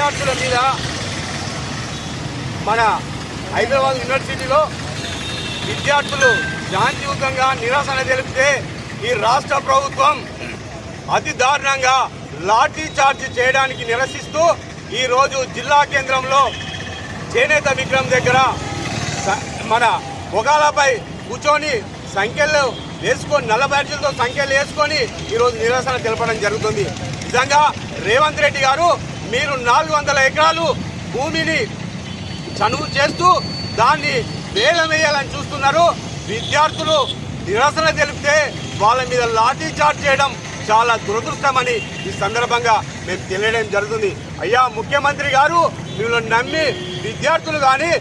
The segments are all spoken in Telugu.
విద్యార్థుల మీద మన హైదరాబాద్ యూనివర్సిటీలో విద్యార్థులు శాంతియుతంగా నిరసన తెలిపితే ఈ రాష్ట్ర ప్రభుత్వం అతి దారుణంగా లాఠీ చార్జ్ చేయడానికి నిరసిస్తూ ఈరోజు జిల్లా కేంద్రంలో చేనేత విగ్రహం దగ్గర మన మొగాలపై కూర్చొని సంఖ్యలు వేసుకొని నల్ల బ్యాడ్జీలతో సంఖ్యలు వేసుకొని ఈరోజు నిరసన తెలపడం జరుగుతుంది. నిజంగా రేవంత్ రెడ్డి గారు మీరు 400 ఎకరాలు భూమిని చనువు చేస్తూ దాన్ని వేలం వేయాలని చూస్తున్నారు. విద్యార్థులు నిరసన తెలిపితే వాళ్ళ మీద లాఠీ చార్జ్ చేయడం చాలా దురదృష్టమని ఈ సందర్భంగా మేము తెలియడం జరుగుతుంది. అయ్యా ముఖ్యమంత్రి గారు, మీరు నమ్మి విద్యార్థులు కానీ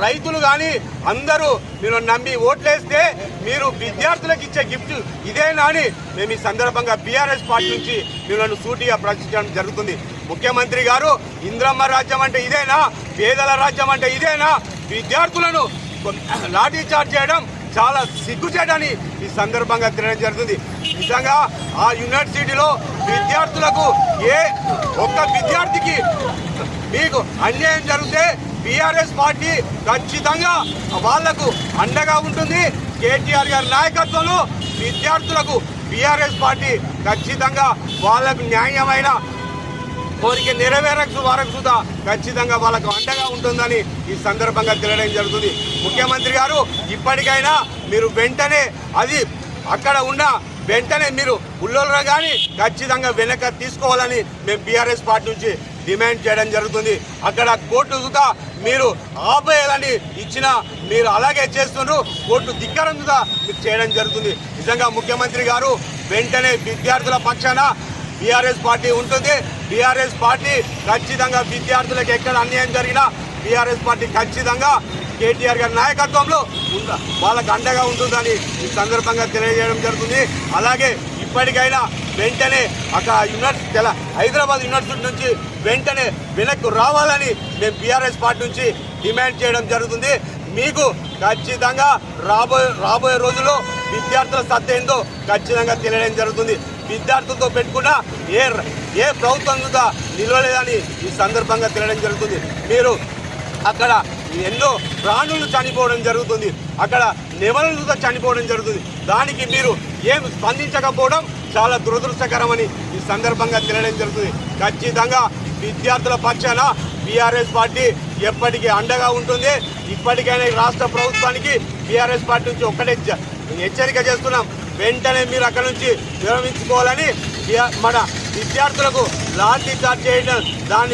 రైతులు కానీ అందరూ మీరు నమ్మి ఓట్లేస్తే మీరు విద్యార్థులకు ఇచ్చే గిఫ్ట్ ఇదేనా అని మేము ఈ సందర్భంగా బీఆర్ఎస్ పార్టీ నుంచి మిమ్మల్ని సూటిగా ప్రశ్నించడం జరుగుతుంది. ముఖ్యమంత్రి గారు, ఇంద్రమ్మ రాజ్యం అంటే ఇదేనా? పేదల రాజ్యం అంటే ఇదేనా? విద్యార్థులను లాఠీ చార్జ్ చేయడం చాలా సిగ్గుచేటని ఈ సందర్భంగా తెలియడం జరుగుతుంది. నిజంగా ఆ యూనివర్సిటీలో విద్యార్థులకు ఏ ఒక్క విద్యార్థికి మీకు అన్యాయం జరిగితే బీఆర్ఎస్ పార్టీ ఖచ్చితంగా వాళ్లకు అండగా ఉంటుంది. కేటీఆర్ గారి నాయకత్వంలో విద్యార్థులకు బీఆర్ఎస్ పార్టీ ఖచ్చితంగా వాళ్లకు న్యాయమైన కోరిక నెరవేరకు వరకు సుధా ఖచ్చితంగా వాళ్ళకు అండగా ఉంటుందని ఈ సందర్భంగా తెలియడం జరుగుతుంది. ముఖ్యమంత్రి గారు, ఇప్పటికైనా మీరు వెంటనే అది అక్కడ ఉన్న వెంటనే మీరు ఉల్లోలు కానీ ఖచ్చితంగా వెనక తీసుకోవాలని మేము బీఆర్ఎస్ పార్టీ నుంచి డిమాండ్ చేయడం జరుగుతుంది. అక్కడ కోర్టు సుధా మీరు ఆపేయాలని ఇచ్చిన మీరు అలాగే చేస్తున్నారు. కోర్టు ధిక్కారం సుధా మీరు చేయడం జరుగుతుంది. నిజంగా ముఖ్యమంత్రి గారు వెంటనే విద్యార్థుల పక్షాన బీఆర్ఎస్ పార్టీ ఉంటుంది. బీఆర్ఎస్ పార్టీ ఖచ్చితంగా విద్యార్థులకు ఎక్కడ అన్యాయం జరిగినా బీఆర్ఎస్ పార్టీ ఖచ్చితంగా కేటీఆర్ గారి నాయకత్వంలో వాళ్ళకు అండగా ఉంటుందని ఈ సందర్భంగా తెలియజేయడం జరుగుతుంది. అలాగే ఇప్పటికైనా వెంటనే అక్కడ హైదరాబాద్ యూనివర్సిటీ నుంచి వెంటనే వెనక్కు రావాలని మేము బీఆర్ఎస్ పార్టీ నుంచి డిమాండ్ చేయడం జరుగుతుంది. మీకు ఖచ్చితంగా రాబోయే రోజుల్లో విద్యార్థుల సత్తా ఏందో ఖచ్చితంగా తెలియడం జరుగుతుంది. విద్యార్థులతో పెట్టుకున్న ఏ ప్రభుత్వం కూడా నిలవలేదని ఈ సందర్భంగా తెలియడం జరుగుతుంది. మీరు అక్కడ ఎన్నో ప్రాణులు చనిపోవడం జరుగుతుంది, అక్కడ నెమలు చనిపోవడం జరుగుతుంది. దానికి మీరు ఏం స్పందించకపోవడం చాలా దురదృష్టకరమని ఈ సందర్భంగా తెలియడం జరుగుతుంది. ఖచ్చితంగా విద్యార్థుల పక్షాన బీఆర్ఎస్ పార్టీ ఎప్పటికీ అండగా ఉంటుంది. ఇప్పటికైనా రాష్ట్ర ప్రభుత్వానికి బీఆర్ఎస్ పార్టీ నుంచి ఒక్కటే హెచ్చరిక చేస్తున్నాం, వెంటనే మీరు అక్కడ నుంచి విరమించుకోవాలని. మన విద్యార్థులకు లాఠీ చార్జ్ చేయడం దాన్ని